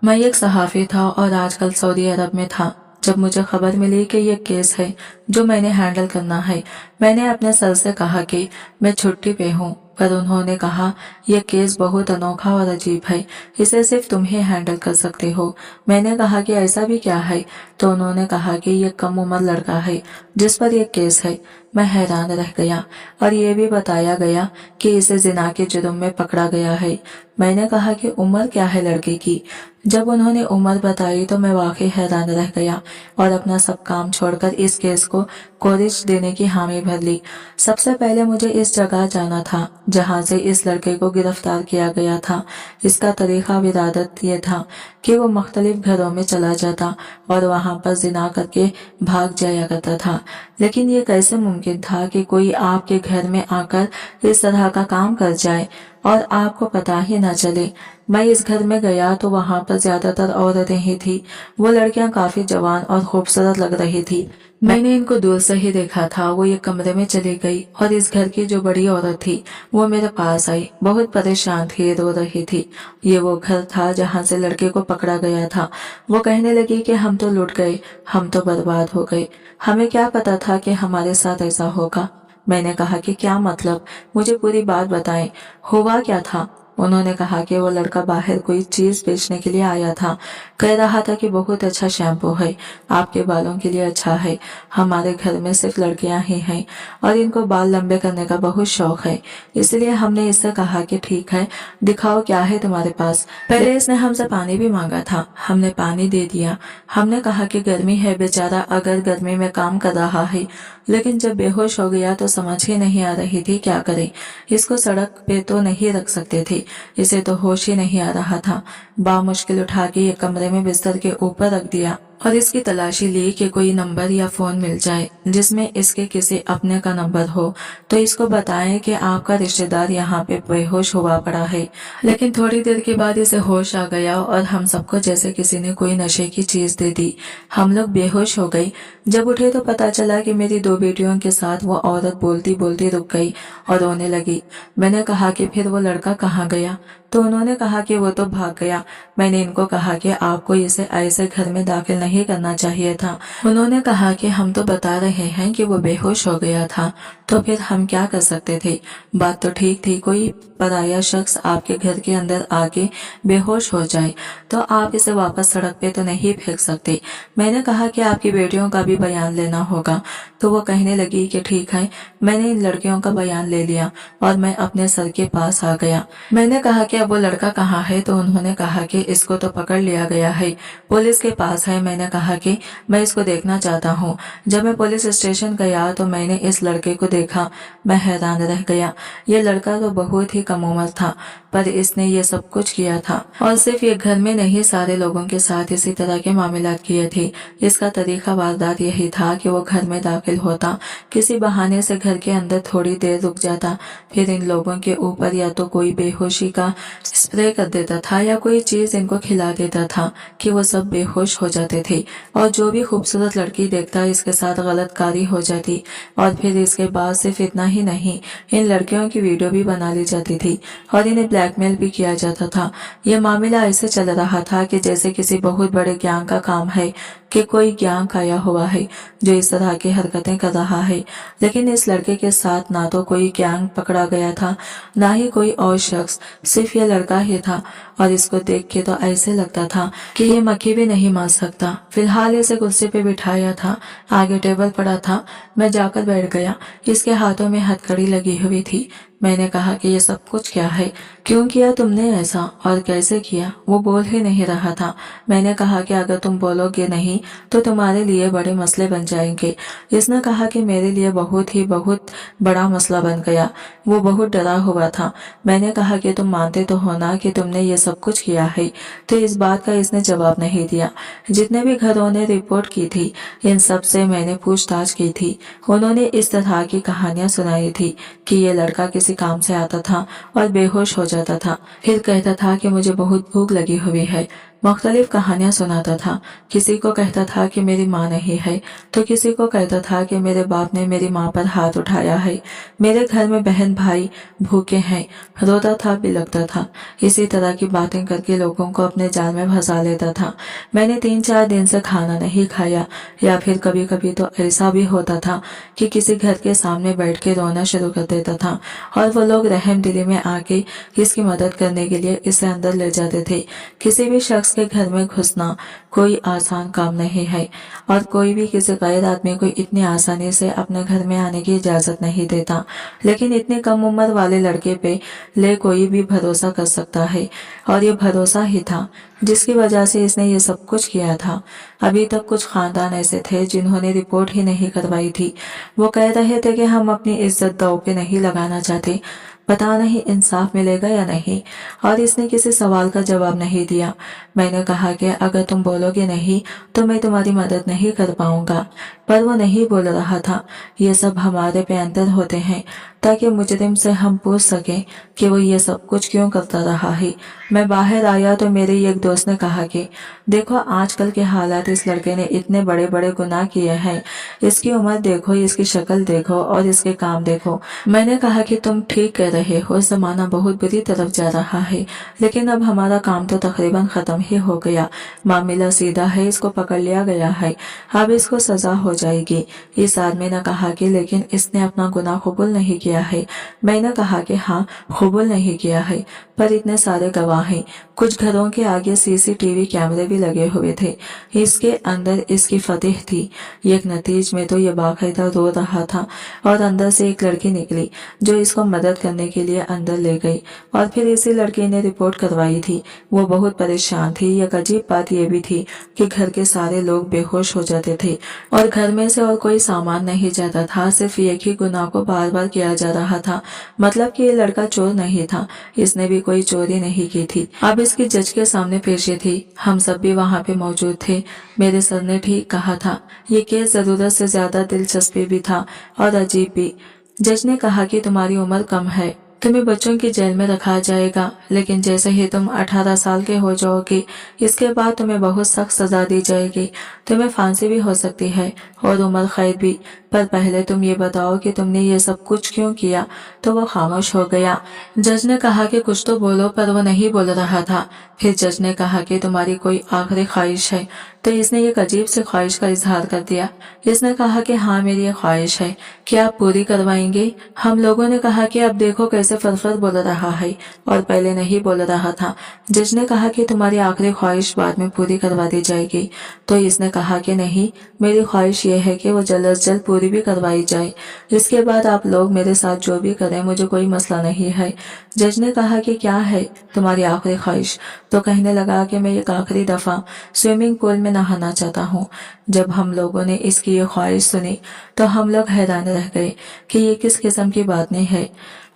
मैं एक सहाफ़ी था और आजकल सऊदी अरब में था। जब मुझे खबर मिली कि ये केस है जो मैंने हैंडल करना है, मैंने अपने सर से कहा कि मैं छुट्टी पे हूँ, पर उन्होंने कहा यह केस बहुत अनोखा और अजीब है, इसे सिर्फ तुम ही हैंडल कर सकते हो। मैंने कहा कि ऐसा भी क्या है, तो उन्होंने कहा कि ये कम उम्र लड़का है जिस पर यह केस है। मैं हैरान रह गया और ये भी बताया गया कि इसे जिना के जुर्म में पकड़ा गया है। मैंने कहा कि उम्र क्या है लड़के की। जब उन्होंने उम्र बताई तो मैं वाकई हैरान रह गया और अपना सब काम छोड़कर इस केस को कोरिज देने की हामी भर ली। सबसे पहले मुझे इस जगह जाना था जहां से इस लड़के को गिरफ्तार किया गया था। इसका तरीका विरादत ये था कि वो मुख्तलिफ घरों में चला जाता और वहां पर जिना करके भाग जाया करता था। लेकिन ये कैसे मुमकिन था कि कोई आपके घर में आकर इस तरह का काम कर जाए और आपको पता ही न चले। मैं इस घर में गया तो वहां पर ज्यादातर औरतें ही थी। वो लड़कियां काफी जवान और खूबसूरत लग रही थी। मैंने इनको दूर से ही देखा था। वो एक कमरे में चली गई और इस घर की जो बड़ी औरत थी वो मेरे पास आई। बहुत परेशान थी, रो रही थी। ये वो घर था जहां से लड़के को पकड़ा गया था। वो कहने लगी कि हम तो लुट गए, हम तो बर्बाद हो गए, हमें क्या पता था कि हमारे साथ ऐसा होगा। मैंने कहा कि क्या मतलब, मुझे पूरी बात बताएं, हुआ क्या था। उन्होंने कहा कि वो लड़का बाहर कोई चीज बेचने के लिए आया था। कह रहा था कि बहुत अच्छा शैम्पू है, आपके बालों के लिए अच्छा है। हमारे घर में सिर्फ लड़कियां ही हैं और इनको बाल लंबे करने का बहुत शौक है, इसलिए हमने इससे कहा कि ठीक है, दिखाओ क्या है तुम्हारे पास। पहले इसने हमसे पानी भी मांगा था, हमने पानी दे दिया। हमने कहा कि गर्मी है, बेचारा अगर गर्मी में काम कर रहा है। लेकिन जब बेहोश हो गया तो समझ ही नहीं आ रही थी क्या करे। इसको सड़क पे तो नहीं रख सकते थे, इसे तो होश ही नहीं आ रहा था। बामुश्किल उठा के ये कमरे में बिस्तर के ऊपर रख दिया और इसकी तलाशी ली कि कोई नंबर या फोन मिल जाए जिसमें इसके किसी अपने का नंबर हो, तो इसको बताएं कि आपका रिश्तेदार यहाँ पे बेहोश हुआ पड़ा है। लेकिन थोड़ी देर के बाद इसे होश आ गया और हम सबको जैसे किसी ने कोई नशे की चीज दे दी। हम लोग बेहोश हो गए। जब उठे तो पता चला कि मेरी दो बेटियों के साथ वो औरत बोलती बोलती रुक गई और रोने लगी। मैंने कहा कि फिर वो लड़का कहाँ गया, तो उन्होंने कहा कि वो तो भाग गया। मैंने इनको कहा कि आपको इसे ऐसे घर में दाखिल नहीं करना चाहिए था। उन्होंने कहा कि हम तो बता रहे हैं कि वो बेहोश हो गया था, तो फिर हम क्या कर सकते थे। बात तो ठीक थी, कोई पराया शख्स आपके घर के अंदर आके बेहोश हो जाए तो आप इसे वापस सड़क पे तो नहीं फेंक सकते। मैंने कहा कि आपकी बेटियों का भी बयान लेना होगा, तो वो कहने लगी कि ठीक है। मैंने इन लड़कियों का बयान ले लिया और मैं अपने सर के पास आ गया। मैंने कहा कि अब वो लड़का कहाँ है, तो उन्होंने कहा कि इसको तो पकड़ लिया गया है, पुलिस के पास है। मैंने कहा कि मैं इसको देखना चाहता हूँ। जब मैं पुलिस स्टेशन गया तो मैंने इस लड़के को देखा। मैं हैरान रह गया। ये लड़का तो बहुत ही कम उम्र था, पर इसने ये सब कुछ किया था और सिर्फ ये घर में नहीं, सारे लोगों के साथ इसी तरह के मामलात किए थे। इसका तरीका वारदात यही था कि वो घर में दाखिल होता, किसी बहाने से घर के अंदर थोड़ी देर रुक जाता, फिर इन लोगों के ऊपर या तो कोई बेहोशी का स्प्रे कर देता था या कोई चीज इनको खिला देता था कि वो सब बेहोश हो जाते थे। और जो भी खूबसूरत लड़की देखता इसके साथ गलतकारी हो जाती। और फिर इसके बाद सिर्फ इतना ही नहीं, इन लड़कियों की वीडियो भी बना ली जाती थी और इन्हें ब्लैकमेल भी किया जाता था। यह मामला ऐसे चल रहा था कि जैसे किसी बहुत बड़े गैंग का काम है, कि कोई गैंग आया हुआ है जो इस तरह की हरकतें कर रहा है। लेकिन इस लड़के के साथ ना तो कोई गैंग पकड़ा गया था, ना ही कोई और शख्स, सिर्फ ये लड़का ही था। और इसको देख के तो ऐसे लगता था कि ये मक्खी भी नहीं मार सकता। फिलहाल इसे कुर्सी पे बिठाया था, आगे टेबल पड़ा था। मैं जाकर बैठ गया। इसके हाथों में हथकड़ी लगी हुई थी। मैंने कहा कि ये सब कुछ क्या है, क्यों किया तुमने ऐसा और कैसे किया। वो बोल ही नहीं रहा था। मैंने कहा कि अगर तुम बोलोगे नहीं तो तुम्हारे लिए बड़े मसले बन जाएंगे। इसने कहा कि मेरे लिए बहुत बड़ा मसला बन गया। वो बहुत डरा हुआ था। मैंने कहा कि तुम मानते तो हो ना कि तुमने ये सब कुछ किया है, तो इस बात का इसने जवाब नहीं दिया। जितने भी घरों ने रिपोर्ट की थी, इन सब से मैंने पूछताछ की थी। उन्होंने इस तरह की कहानियां सुनाई थी कि ये लड़का किसी काम से आता था और बेहोश हो जाता था, फिर कहता था कि मुझे बहुत भूख लगी हुई है, मुख्तलिफ कहानियां सुनाता था। किसी को कहता था कि मेरी माँ नहीं है, तो किसी को कहता था कि मेरे बाप ने मेरी माँ पर हाथ उठाया है, मेरे घर में बहन भाई भूखे हैं। रोता था, बिलखता था। इसी तरह की बातें करके लोगों को अपने जाल में फंसा लेता था। मैंने 3-4 दिन से खाना नहीं खाया, या फिर कभी कभी तो ऐसा भी होता था कि किसी घर के सामने बैठ के रोना शुरू कर देता था और वो लोग रहम दिली में आके इसकी मदद करने के लिए इसे अंदर ले जाते थे। किसी भी शख्स के घर में घुसना कोई आसान काम नहीं है और कोई भी किसी गैर आदमी को इतनी आसानी से अपने घर में आने की इजाजत नहीं देता, लेकिन इतनी कम उम्र वाले लड़के पे ले कोई भी भरोसा कर सकता है और ये भरोसा ही था जिसकी वजह से इसने ये सब कुछ किया था। अभी तक कुछ खानदान ऐसे थे जिन्होंने रिपोर्ट ही नहीं करवाई थी। वो कह रहे थे कि हम अपनी इज्जत दांव पे नहीं लगाना चाहते, पता नहीं इंसाफ मिलेगा या नहीं, और इसने किसी सवाल का जवाब नहीं दिया। मैंने कहा कि अगर तुम बोलोगे नहीं तो मैं तुम्हारी मदद नहीं कर पाऊंगा, पर वो नहीं बोल रहा था। ये सब हमारे पे अंतर होते हैं ताकि मुजरिम से हम पूछ सकें कि वो ये सब कुछ क्यों करता रहा है। मैं बाहर आया तो मेरे एक दोस्त ने कहा कि देखो आजकल के हालात, इस लड़के ने इतने बड़े बड़े गुनाह किए हैं, इसकी उम्र देखो, इसकी शक्ल देखो और इसके काम देखो। मैंने कहा कि तुम ठीक कह रहे हो, जमाना बहुत बुरी तरफ जा रहा है, लेकिन अब हमारा काम तो तकरीबन खत्म ही हो गया। मामला सीधा है, इसको पकड़ लिया गया है, अब इसको सजा हो जाएगी। इस आदमी ने कहा कि लेकिन इसने अपना गुनाह कबूल नहीं किया है। मैंने कहा कि हाँ, कबूल नहीं किया है, पर इतने सारे गवाह हैं। कुछ घरों के आगे सीसीटीवी कैमरे भी लगे हुए थे। इसके अंदर इसकी फतेह थी। एक नतीज में तो ये बाकायदा रो रहा था और अंदर से एक लड़की निकली जो इसको मदद करने के लिए अंदर ले गई और फिर इसी लड़की ने रिपोर्ट करवाई थी। वो बहुत परेशान थी। एक अजीब बात यह भी थी कि घर के सारे लोग बेहोश हो जाते थे और घर में से और कोई सामान नहीं जाता था। सिर्फ एक ही गुनाह को बार बार किया जा रहा था, मतलब कि ये लड़का चोर नहीं था, इसने भी कोई चोरी नहीं की थी। अब इसकी जज के सामने पेशी थी। हम सब भी वहाँ पे मौजूद थे। मेरे सर ने ठीक कहा था, ये केस जरूरत से ज्यादा दिलचस्पी भी था और अजीब भी। जज ने कहा कि तुम्हारी उम्र कम है, तुम्हें बच्चों की जेल में रखा जाएगा, लेकिन जैसे ही तुम 18 साल के हो जाओगे इसके बाद तुम्हें बहुत सख्त सजा दी जाएगी। तुम्हें फांसी भी हो सकती है और उम्र कैद भी, पर पहले तुम ये बताओ कि तुमने ये सब कुछ क्यों किया। तो वो खामोश हो गया। जज ने कहा कि कुछ तो बोलो, पर वो नहीं बोल रहा था। फिर जज ने कहा कि तुम्हारी कोई आखिरी ख्वाहिश है। तो इसने एक अजीब सी ख्वाहिश का इजहार कर दिया। इसने कहा कि हाँ, मेरी ये ख्वाहिश है, क्या आप पूरी करवाएंगे। हम लोगों ने कहा कि अब देखो कैसे फरफर बोल रहा है और पहले नहीं बोल रहा था। जज ने कहा कि तुम्हारी आखिरी ख्वाहिश बाद में पूरी करवा दी जाएगी। तो इसने कहा कि नहीं, मेरी ख्वाहिश ये है कि वो जल्द अज जल्द पूरी भी करवाई जाए। इसके बाद आप लोग मेरे साथ जो भी करें, मुझे कोई मसला नहीं है। जज ने कहा कि क्या है तुम्हारी आखिरी ख्वाहिश। तो कहने लगा कि मैं एक आखिरी दफा स्विमिंग पूल में नहाना चाहता हूँ। जब हम लोगों ने इसकी ये ख्वाहिश सुनी तो हम लोग हैरान रह गए कि ये किस किस्म की बातें हैं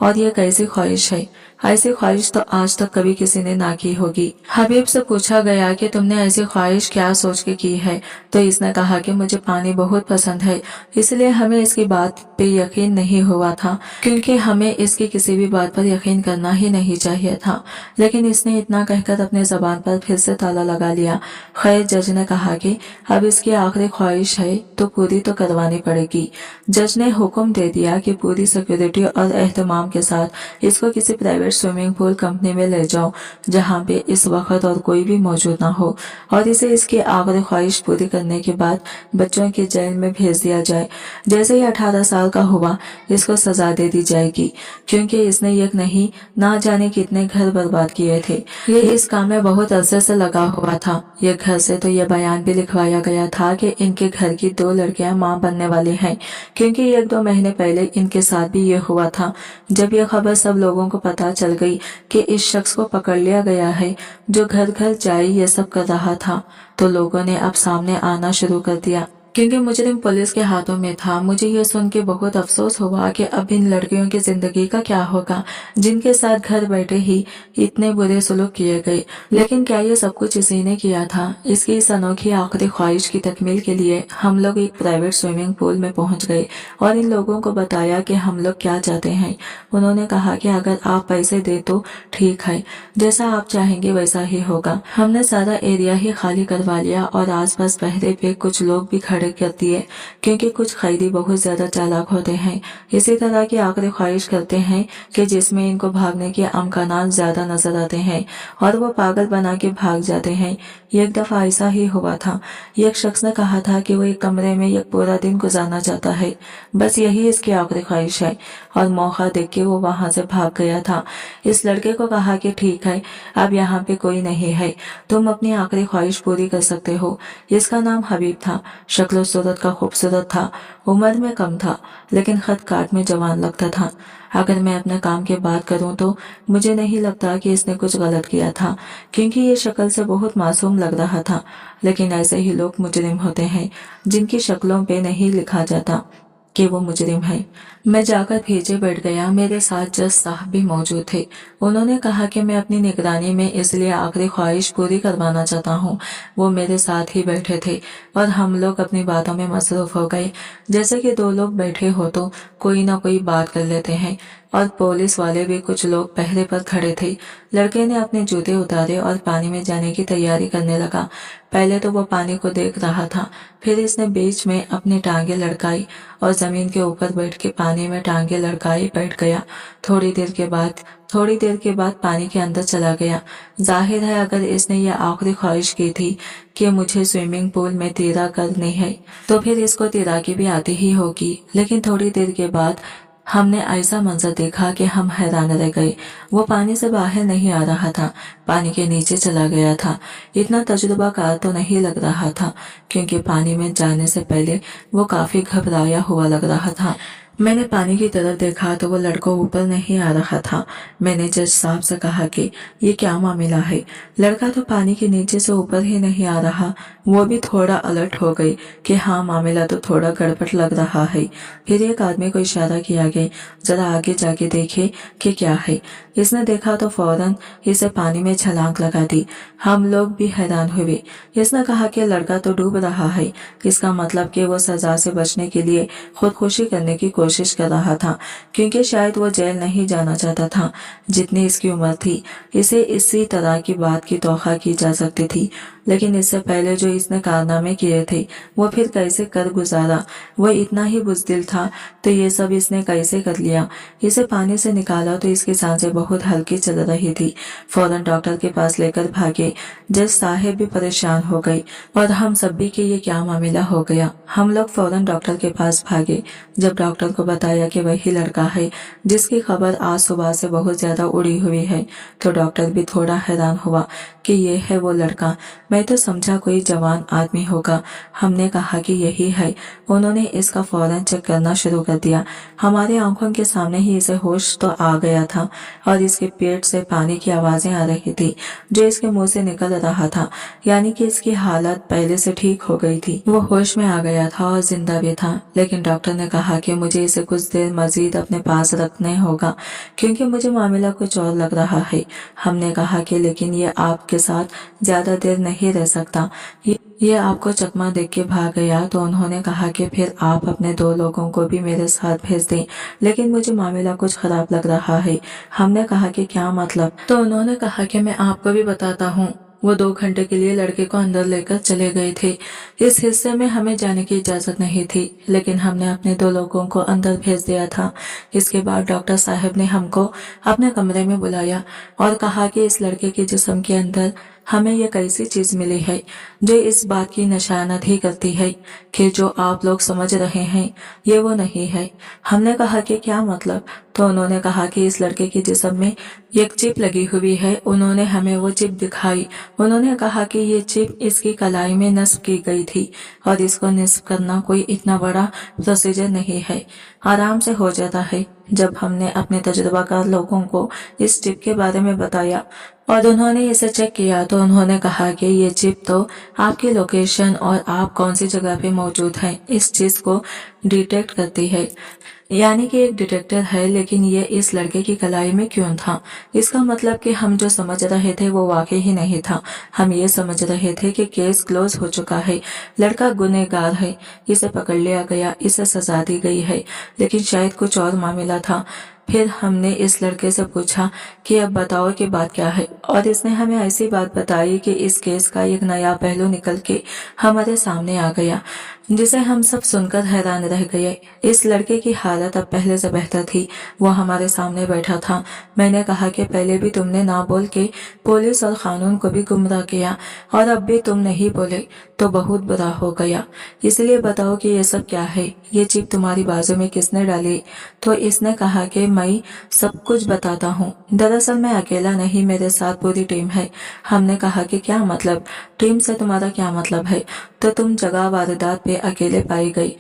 और ये कैसी ख्वाहिश है। ऐसी ख्वाहिश तो आज तक कभी किसी ने ना की होगी। हबीब से पूछा गया कि तुमने ऐसी ख्वाहिश क्या सोच के की है। तो इसने कहा कि मुझे पानी बहुत पसंद है, इसलिए हमें इसकी बात पे यकीन नहीं हुआ था, क्योंकि हमें इसकी किसी भी बात पर यकीन करना ही नहीं चाहिए था। लेकिन इसने इतना कहकर अपने जबान पर फिर से ताला लगा लिया। खैर, जज ने कहा कि अब इसकी आखिरी ख्वाहिश है तो पूरी तो करवानी पड़ेगी। जज ने हुक्म दे दिया कि पूरी सिक्योरिटी और एहतमाम के साथ इसको किसी प्राइवेट स्विमिंग पूल कंपनी में ले जाओ जहां पे इस वक्त और कोई भी मौजूद ना हो, और इसे इसकी आखिरी ख्वाहिश पूरी करने के बाद बच्चों की जेल में भेज दिया जाए। जैसे ही 18 साल का हुआ इसको सजा दे दी जाएगी, क्योंकि इसने एक नहीं ना जाने कितने घर बर्बाद किए थे। ये इस काम में बहुत अरसे से लगा हुआ था। ये घर से तो ये बयान भी लिखवाया गया था कि इनके घर की 2 लड़कियां मां बनने वाली हैं, क्योंकि 1-2 महीने पहले इनके साथ भी ये हुआ था। जब ये खबर सब लोगों को पता चल गई कि इस शख्स को पकड़ लिया गया है जो घर घर जाए ये सब कर रहा था, तो लोगों ने अब सामने आना शुरू कर दिया। क्योंकि मुजरिम पुलिस के हाथों में था। मुझे ये सुन के बहुत अफसोस हुआ कि अब इन लड़कियों की जिंदगी का क्या होगा जिनके साथ घर बैठे ही इतने बुरे सलूक किए गए। लेकिन क्या ये सब कुछ इसी ने किया था? इसकी इस अनोखी आखिरी ख्वाहिश की तकमील के लिए हम लोग एक प्राइवेट स्विमिंग पूल में पहुंच गए और इन लोगों को बताया कि हम लोग क्या चाहते हैं। उन्होंने कहा कि अगर आप पैसे दे तो ठीक है, जैसा आप चाहेंगे वैसा ही होगा। हमने सारा एरिया ही खाली करवा लिया और आसपास पहरे पे कुछ लोग भी खड़े कर दिए, क्योंकि कुछ खैदी बहुत ज्यादा चालाक होते हैं। इसी तरह की आखिरी ख्वाहिश करते हैं कि जिसमें इनको भागने के अमकानात ज्यादा नजर आते हैं और वो पागल बना के भाग जाते हैं। एक दफा ऐसा ही हुआ था। एक शख्स ने कहा था कि वो एक कमरे में एक पूरा दिन गुजारना चाहता है, बस यही इसकी आखिरी ख्वाहिश है, और मौका देख के वो वहां से भाग गया था। इस लड़के को कहा कि ठीक है, अब यहाँ पे कोई नहीं है, तुम अपनी आखिरी ख्वाहिश पूरी कर सकते हो। इसका नाम हबीब था। शक्ल सूरत का खूबसूरत था, उम्र में कम था, लेकिन खत काट में जवान लगता था। अगर मैं अपने काम की बात करूं तो मुझे नहीं लगता कि इसने कुछ गलत किया था, क्योंकि ये शक्ल से बहुत मासूम लग रहा था। लेकिन ऐसे ही लोग मुजरिम होते हैं जिनकी शक्लों पे नहीं लिखा जाता कि वो मुजरिम है। मैं जाकर पीछे बैठ गया। मेरे साथ जज साहब भी मौजूद थे। उन्होंने कहा कि मैं अपनी निगरानी में इसलिए आखिरी ख्वाहिश पूरी करवाना चाहता हूँ। वो मेरे साथ ही बैठे थे और हम लोग अपनी बातों में मसरूफ हो गए। जैसे कि दो लोग बैठे हो तो कोई ना कोई बात कर लेते हैं, और पुलिस वाले भी कुछ लोग पहरे पर खड़े थे। लड़के ने अपने जूते उतारे और पानी में जाने की तैयारी करने लगा। पहले तो वो पानी को देख रहा था, फिर इसने बीच में अपनी टांगे लड़काई और जमीन के ऊपर बैठ के पानी में टांगे लड़काई बैठ गया। थोड़ी देर के बाद पानी के अंदर चला गया। जाहिर है अगर इसने ये आखिरी ख्वाहिश की थी कि मुझे स्विमिंग पूल में तैरा करनी है, तो फिर इसको तैराकी भी आती ही होगी। लेकिन थोड़ी देर के बाद हमने ऐसा मंजर देखा कि हम हैरान रह गए। वो पानी से बाहर नहीं आ रहा था, पानी के नीचे चला गया था। इतना तजुर्बाकार तो नहीं लग रहा था, क्योंकि पानी में जाने से पहले वो काफी घबराया हुआ लग रहा था। मैंने पानी की तरफ देखा तो वो लड़का ऊपर नहीं आ रहा था। मैंने जज साहब से कहा कि ये क्या मामला है, लड़का तो पानी के नीचे से ऊपर ही नहीं आ रहा। वो भी थोड़ा अलर्ट हो गई कि हाँ, मामला तो थोड़ा गड़बड़ लग रहा है। फिर एक आदमी को इशारा किया गया, जरा आगे जाके देखे कि क्या है। इसने देखा तो फौरन इसे पानी में छलांग लगा दी। हम लोग भी हैरान हुए। इसने कहा कि लड़का तो डूब रहा है, इसका मतलब कि वो सजा से बचने के लिए खुदकुशी करने की कोशिश कर रहा था, क्योंकि शायद वो जेल नहीं जाना चाहता था। जितनी इसकी उम्र थी, इसे इसी तरह की बात की तौखा की जा सकती थी। लेकिन इससे पहले जो इसने कारनामे किए थे वो फिर कैसे कर गुजारा। वो इतना ही बुज़दिल था तो ये सब इसने कैसे कर लिया। इसे पानी से निकाला तो इसकी सांसें बहुत हल्की चल रही थी। फौरन डॉक्टर के पास लेकर भागे। जज साहब भी परेशान हो गई और हम सब भी कि ये क्या मामला हो गया। हम लोग फौरन डॉक्टर के पास भागे। जब डॉक्टर को बताया कि वही लड़का है जिसकी खबर आज सुबह से बहुत ज्यादा उड़ी हुई है, तो डॉक्टर भी थोड़ा हैरान हुआ कि ये है वो लड़का। मैं तो समझा कोई जवान आदमी होगा। हमने कहा कि यही है। उन्होंने इसका फौरन चेक करना शुरू कर दिया। हमारे आंखों के सामने ही इसे होश तो आ गया था और इसके पेट से पानी की आवाजें आ रही थी जो इसके मुंह से निकल रहा था, यानी कि इसकी हालत पहले से ठीक हो गई थी। वो होश में आ गया था और जिंदा भी था। लेकिन डॉक्टर ने कहा कि मुझे इसे कुछ देर मजीद अपने पास रखने होगा, क्योंकि मुझे मामला कुछ और लग रहा है। हमने कहा कि लेकिन ये आपके साथ ज्यादा देर नहीं रह सकता। ये आपको चकमा देख के भाग गया, तो उन्होंने कहा कि फिर आप अपने 2 लोगों को भी मेरे साथ भेज दें। लेकिन मुझे मामला कुछ खराब लग रहा है। हमने कहा कि क्या मतलब? तो उन्होंने कहा कि मैं आपको भी बताता हूँ। वो 2 घंटे के लिए लड़के को अंदर लेकर चले गए थे। इस हिस्से में हमें जाने की इजाजत नहीं थी, लेकिन हमने अपने 2 लोगों को अंदर भेज दिया था। इसके बाद डॉक्टर साहब ने हमको अपने कमरे में बुलाया और कहा कि इस लड़के के जिस्म के अंदर हमें यह कैसी चीज मिली है जो इस बात की निशानदही करती है कि जो आप लोग समझ रहे हैं ये वो नहीं है। हमने कहा कि क्या मतलब? तो उन्होंने कहा कि इस लड़के के जिस्म में एक चिप लगी हुई है। उन्होंने हमें वो चिप दिखाई। उन्होंने कहा कि ये चिप इसकी कलाई में नस्ब की गई थी और इसको नस्ब करना कोई इतना बड़ा प्रोसीजर नहीं है। आराम से हो जाता है। जब हमने अपने तजुर्बाकार लोगों को इस चिप के बारे में बताया और उन्होंने इसे चेक किया तो उन्होंने कहा कि ये चिप तो आपकी लोकेशन और आप कौन सी जगह पे मौजूद हैं इस चीज को डिटेक्ट करती है। यानी कि एक डिटेक्टर है, लेकिन ये इस लड़के की कलाई में क्यों था? इसका मतलब कि हम जो समझ रहे थे वो वाकई ही नहीं था। हम ये समझ रहे थे कि केस क्लोज हो चुका है, लड़का गुनहगार है, इसे पकड़ लिया गया, इसे सजा दी गई है, लेकिन शायद कुछ और मामला था। फिर हमने इस लड़के से पूछा कि अब बताओ कि बात क्या है, और इसने हमें ऐसी बात बताई कि इस केस का एक नया पहलू निकल के हमारे सामने आ गया, जिसे हम सब सुनकर हैरान रह गए। इस लड़के की हालत अब पहले से बेहतर थी। वो हमारे सामने बैठा था। मैंने कहा कि पहले भी तुमने ना बोल के पुलिस और कानून को भी गुमराह किया, और अब भी तुम नहीं बोले तो बहुत बुरा हो गया। इसलिए बताओ कि ये सब क्या है, ये चिप तुम्हारी बाजू में किसने डाली? तो इसने कहा कि मैं सब कुछ बताता हूँ। दरअसल मैं अकेला नहीं, मेरे साथ पूरी टीम है। हमने कहा कि क्या मतलब? टीम से तुम्हारा क्या मतलब है? तो तुम जगह वारदात पे अकेले पाई गई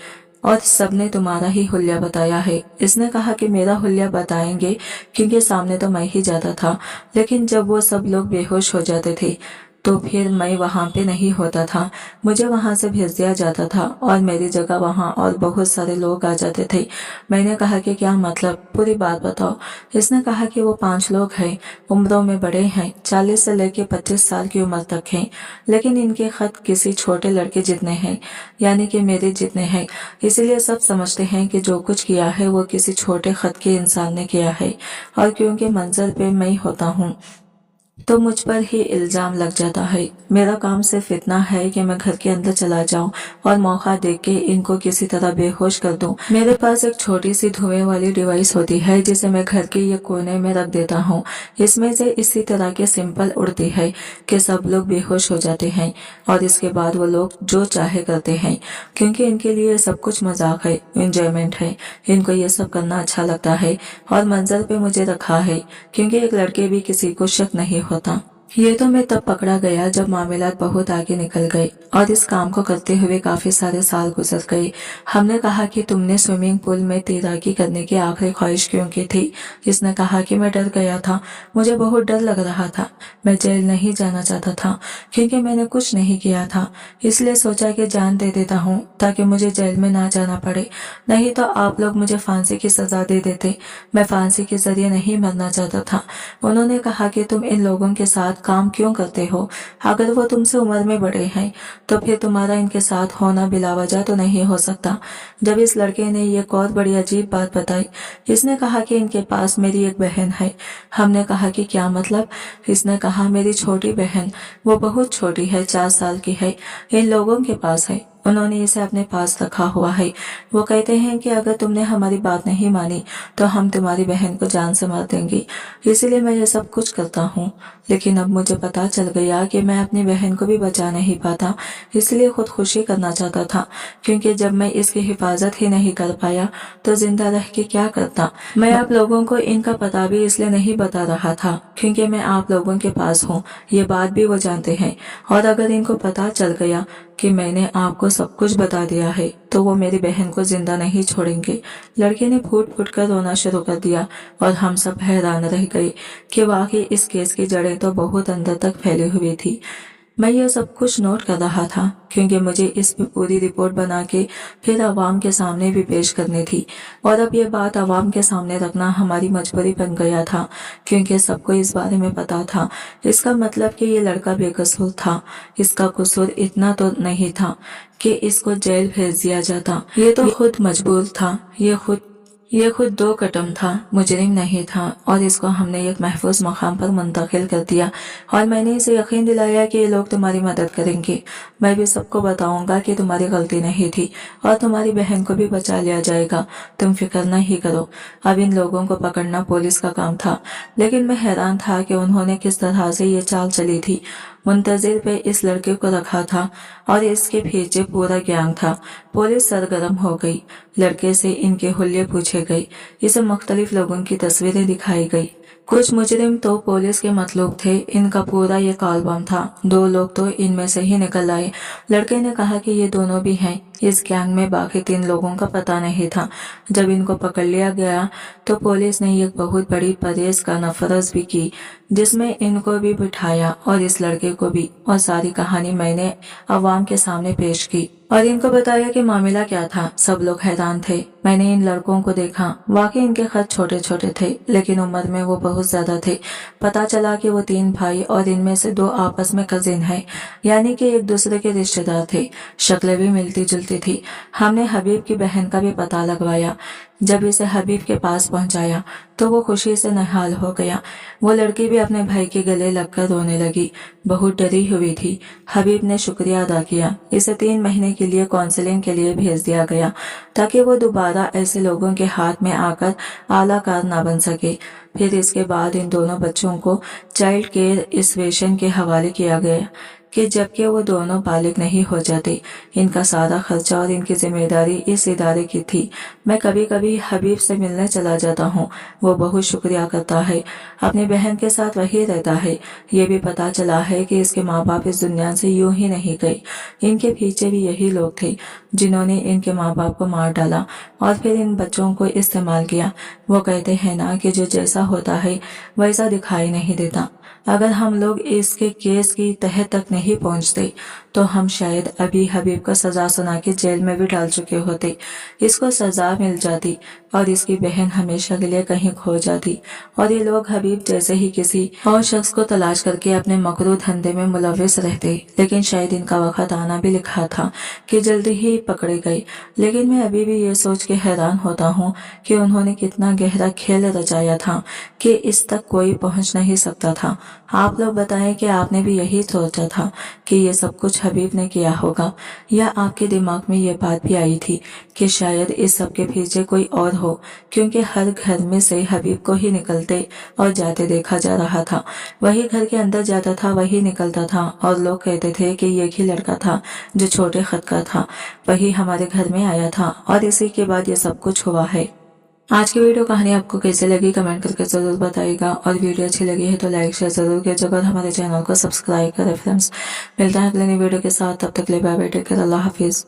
और सबने तुम्हारा ही हुलिया बताया है। इसने कहा कि मेरा हुलिया बताएंगे क्योंकि सामने तो मैं ही जाता था, लेकिन जब वो सब लोग बेहोश हो जाते थे तो फिर मैं वहां पे नहीं होता था, मुझे वहां से भेज दिया जाता था और मेरी जगह वहां और बहुत सारे लोग आ जाते थे। मैंने कहा कि क्या मतलब, पूरी बात बताओ। इसने कहा कि वो 5 लोग हैं, उम्रों में बड़े हैं, 40 से लेकर 25 साल की उम्र तक हैं, लेकिन इनके खत किसी छोटे लड़के जितने हैं, यानी कि मेरे जितने हैं। इसलिए सब समझते हैं कि जो कुछ किया है वो किसी छोटे खत के इंसान ने किया है, और क्योंकि मंजर पे मैं होता हूँ तो मुझ पर ही इल्जाम लग जाता है। मेरा काम सिर्फ इतना है कि मैं घर के अंदर चला जाऊं और मौका देख के इनको किसी तरह बेहोश कर दूं। मेरे पास एक छोटी सी धुएं वाली डिवाइस होती है जिसे मैं घर के ये कोने में रख देता हूं। इसमें से इसी तरह के सिंपल उड़ती है कि सब लोग बेहोश हो जाते हैं और इसके बाद वो लोग जो चाहे करते हैं, क्योंकि इनके लिए सब कुछ मजाक है, एंजॉयमेंट है। इनको ये सब करना अच्छा लगता है और मंजर पे मुझे रखा है क्योंकि एक लड़के भी किसी को शक नहीं होता। ये तो मैं तब पकड़ा गया जब मामलात बहुत आगे निकल गए और इस काम को करते हुए काफी सारे साल गुजर गए। हमने कहा कि तुमने स्विमिंग पूल में तैराकी करने की आखिरी ख्वाहिश क्यों की थी? इसने कहा कि मैं डर गया था, मुझे बहुत डर लग रहा था, मैं जेल नहीं जाना चाहता था क्योंकि मैंने कुछ नहीं किया था, इसलिए सोचा कि जान दे देता हूँ ताकि मुझे जेल में ना जाना पड़े, नहीं तो आप लोग मुझे फांसी की सजा दे देते। मैं फांसी के जरिए नहीं मरना चाहता था। उन्होंने कहा कि तुम इन लोगों के साथ काम क्यों करते हो? अगर वो तुमसे उम्र में बड़े हैं तो फिर तुम्हारा इनके साथ होना बिलावजह तो नहीं हो सकता। जब इस लड़के ने ये और बड़ी अजीब बात बताई, इसने कहा कि इनके पास मेरी एक बहन है। हमने कहा कि क्या मतलब? इसने कहा मेरी छोटी बहन, वो बहुत छोटी है, 4 साल की है, इन लोगों के पास है। उन्होंने इसे अपने पास रखा हुआ है। वो कहते हैं कि अगर तुमने हमारी बात नहीं मानी तो हम तुम्हारी बहन को जान से मार देंगे। इसलिए मैं ये सब कुछ करता हूँ, लेकिन अब मुझे पता चल गया कि मैं अपनी बहन को भी बचा नहीं पाता, इसलिए खुदकुशी करना चाहता था, क्योंकि जब मैं इसकी हिफाजत ही नहीं कर पाया तो जिंदा रह के क्या करता। मैं आप लोगों को इनका पता भी इसलिए नहीं बता रहा था क्योंकि मैं आप लोगों के पास हूँ, ये बात भी वो जानते हैं, और अगर इनको पता चल गया कि मैंने आपको सब कुछ बता दिया है तो वो मेरी बहन को जिंदा नहीं छोड़ेंगे। लड़के ने फूट फूट कर रोना शुरू कर दिया और हम सब हैरान रह गए कि वाकई इस केस की जड़ें तो बहुत अंदर तक फैली हुई थी। मैं यह सब कुछ नोट कर रहा था क्योंकि मुझे इस पे पूरी रिपोर्ट बना के फिर आवाम के सामने भी पेश करनी थी, और अब ये बात आवाम के सामने रखना हमारी मजबूरी बन गया था क्योंकि सबको इस बारे में पता था। इसका मतलब कि ये लड़का बेकसूर था, इसका कसूर इतना तो नहीं था कि इसको जेल भेज दिया जाता। ये तो खुद मजबूर था, ये खुद 2 कदम था, मुजरिम नहीं था, और इसको हमने एक महफूज मकाम पर मुंतकिल कर दिया और मैंने इसे यकीन दिलाया कि ये लोग तुम्हारी मदद करेंगे। मैं भी सबको बताऊंगा कि तुम्हारी गलती नहीं थी और तुम्हारी बहन को भी बचा लिया जाएगा, तुम फिक्र नहीं करो। अब इन लोगों को पकड़ना पुलिस का काम था, लेकिन मैं हैरान था कि उन्होंने किस तरह से ये चाल चली थी। मुंतजिर पे इस लड़के को रखा था और इसके पीछे पूरा गैंग था। पुलिस सरगर्म हो गई, लड़के से इनके हुलिये पूछे गए, इसे मुख्तलिफ लोगों की तस्वीरें दिखाई गई। कुछ मुजरिम तो पुलिस के मतलूब थे, इनका पूरा ये कॉलबम था। 2 लोग तो इनमें से ही निकल आए। लड़के ने कहा कि ये दोनों भी हैं। इस गैंग में बाकी 3 लोगों का पता नहीं था। जब इनको पकड़ लिया गया तो पुलिस ने एक बहुत बड़ी परेश का नफरत भी की, जिसमें इनको भी बिठाया और इस लड़के को भी, और सारी कहानी मैंने अवाम के सामने पेश की और इनको बताया कि मामला क्या था। सब लोग हैरान थे। मैंने इन लड़कों को देखा, वाकई इनके खत छोटे छोटे थे, लेकिन उम्र में वो बहुत ज्यादा थे। पता चला कि वो 3 भाई और इनमें से 2 आपस में कजिन हैं, यानी कि एक दूसरे के रिश्तेदार थे। शक्लें भी मिलती जुलती थी। हमने हबीब की बहन का भी पता लगवाया। जब इसे हबीब के पास पहुंचाया तो वो खुशी से निहाल हो गया। वो लड़की भी अपने भाई के गले लगकर रोने लगी, बहुत डरी हुई थी। हबीब ने शुक्रिया अदा किया। इसे 3 महीने के लिए काउंसलिंग के लिए भेज दिया गया, ताकि वो दोबारा ऐसे लोगों के हाथ में आकर आलाकार ना बन सके। फिर इसके बाद इन दोनों बच्चों को चाइल्ड केयर एसोसिएशन के हवाले किया गया कि जबकि वो दोनों बालिग नहीं हो जाते, इनका सारा खर्चा और इनकी जिम्मेदारी इस इदारे की थी। मैं कभी कभी हबीब से मिलने चला जाता हूँ। वो बहुत शुक्रिया करता है। अपनी बहन के साथ वही रहता है। ये भी पता चला है कि इसके माँ बाप इस दुनिया से यूं ही नहीं गए। इनके पीछे भी यही लोग थे जिन्होंने इनके माँ बाप को मार डाला और फिर इन बच्चों को इस्तेमाल किया। वो कहते हैं ना कि जो जैसा होता है वैसा दिखाई नहीं देता। अगर हम लोग इसके केस की तह तक नहीं पहुंचते तो हम शायद अभी हबीब को सजा सुना के जेल में भी डाल चुके होते। इसको सजा मिल जाती और इसकी बहन हमेशा के लिए कहीं खो जाती और ये लोग हबीब जैसे ही किसी और शख्स को तलाश करके अपने मकरू धंधे में मुलविस रहते। लेकिन शायद इनका वक्त आना भी लिखा था कि जल्दी ही पकड़े गए। लेकिन मैं अभी भी ये सोच के हैरान होता हूँ कि उन्होंने कितना गहरा खेल रचाया था कि इस तक कोई पहुंच नहीं सकता था। आप लोग बताएं कि आपने भी यही सोचा था कि ये सब कुछ हबीब ने किया होगा, या आपके दिमाग में ये बात भी आई थी कि शायद इस सब के पीछे कोई और हो, क्योंकि हर घर में से हबीब को ही निकलते और जाते देखा जा रहा था। वही घर के अंदर जाता था, वही निकलता था और लोग कहते थे कि ये ही लड़का था जो छोटे खत का था, वही हमारे घर में आया था और इसी के बाद ये सब कुछ हुआ है। आज की वीडियो कहानी आपको कैसे लगी कमेंट करके जरूर बताइएगा, और वीडियो अच्छी लगी है तो लाइक शेयर जरूर कीजिएगा और हमारे चैनल को सब्सक्राइब करें फ्रेंड्स। मिलता है अगले नई वीडियो के साथ, तब तक के लिए बाय बाय, टेक केयर, अल्लाह हाफिज।